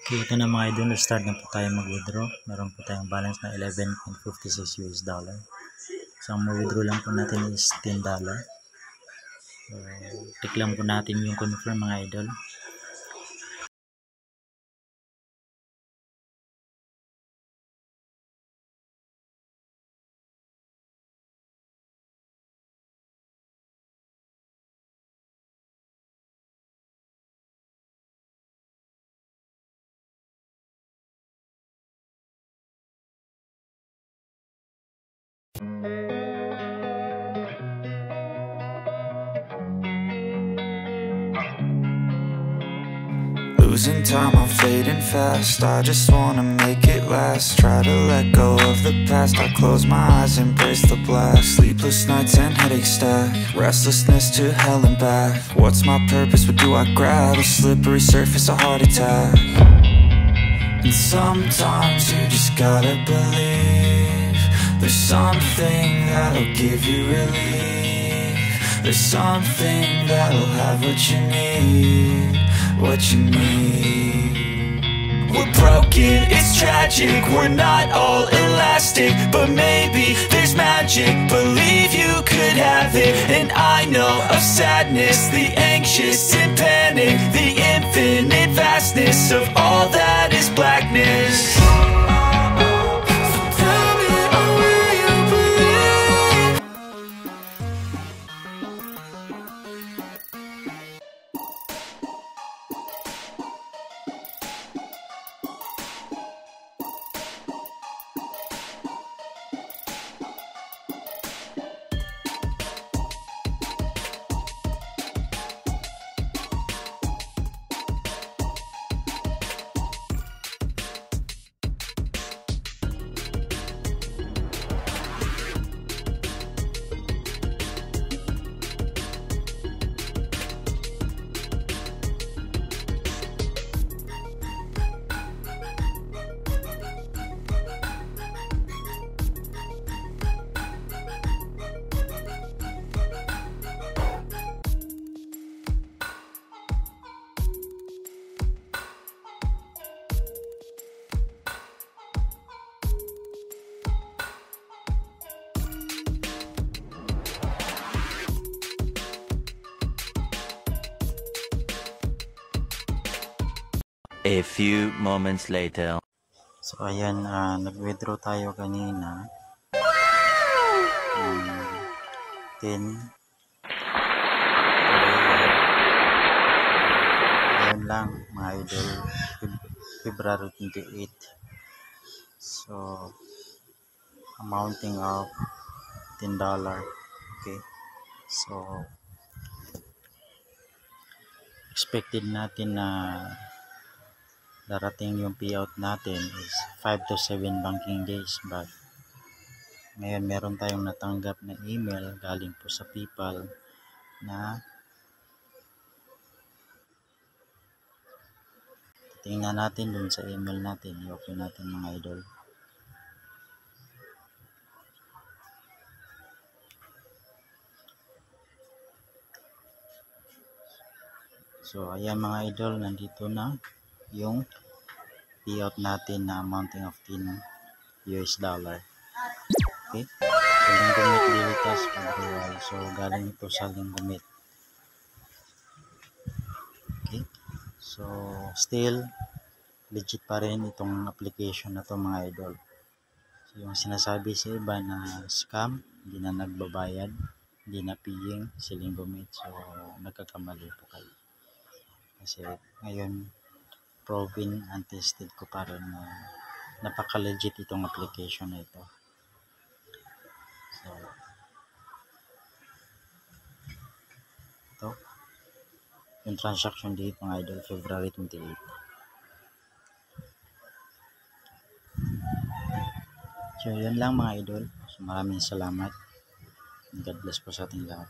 Okay, ito na mga idol, start na po tayo mag-withdraw. Meron po tayong balance na 11.56 US dollar. So, ang mag-withdraw lang po natin is $10. So, click lang po natin yung confirm mga idol. Losing time, I'm fading fast. I just wanna make it last. Try to let go of the past. I close my eyes, embrace the blast. Sleepless nights and headaches stack. Restlessness to hell and back. What's my purpose? What do I grab? A slippery surface, a heart attack. And sometimes you just gotta believe there's something that'll give you relief. There's something that'll have what you need. What you need. We're broken, it's tragic. We're not all elastic, but maybe there's magic. Believe you could have it. And I know of sadness, the anxious and panic, the infinite vastness of all that is blackness. A few moments later. So, ayan, nag-withdraw tayo kanina. 10. Ayan lang, mga idol. February 28. So, amounting of $10. Okay. So, expected natin na darating yung payout natin is 5 to 7 banking days, but ngayon meron tayong natanggap na email galing po sa PayPal na tingnan natin dun sa email natin. I-open natin mga idol. So ayan mga idol, nandito na yung payout natin na amounting of $10. Okay, so Lingomit Lilitas Pagruwal. So galing ito sa Lingomit. Okay, so still legit pa rin itong application na to mga idol. So yung sinasabi sa iba na scam, hindi na nagbabayad, hindi na paying si Lingomit, so nagkakamali po kayo. Kasi ngayon proven and tested ko pa rin na napaka-legit itong application na ito. So, ito, yung transaction date mga idol, February 28. So, yun lang mga idol. So, maraming salamat. God bless po sa ating lahat.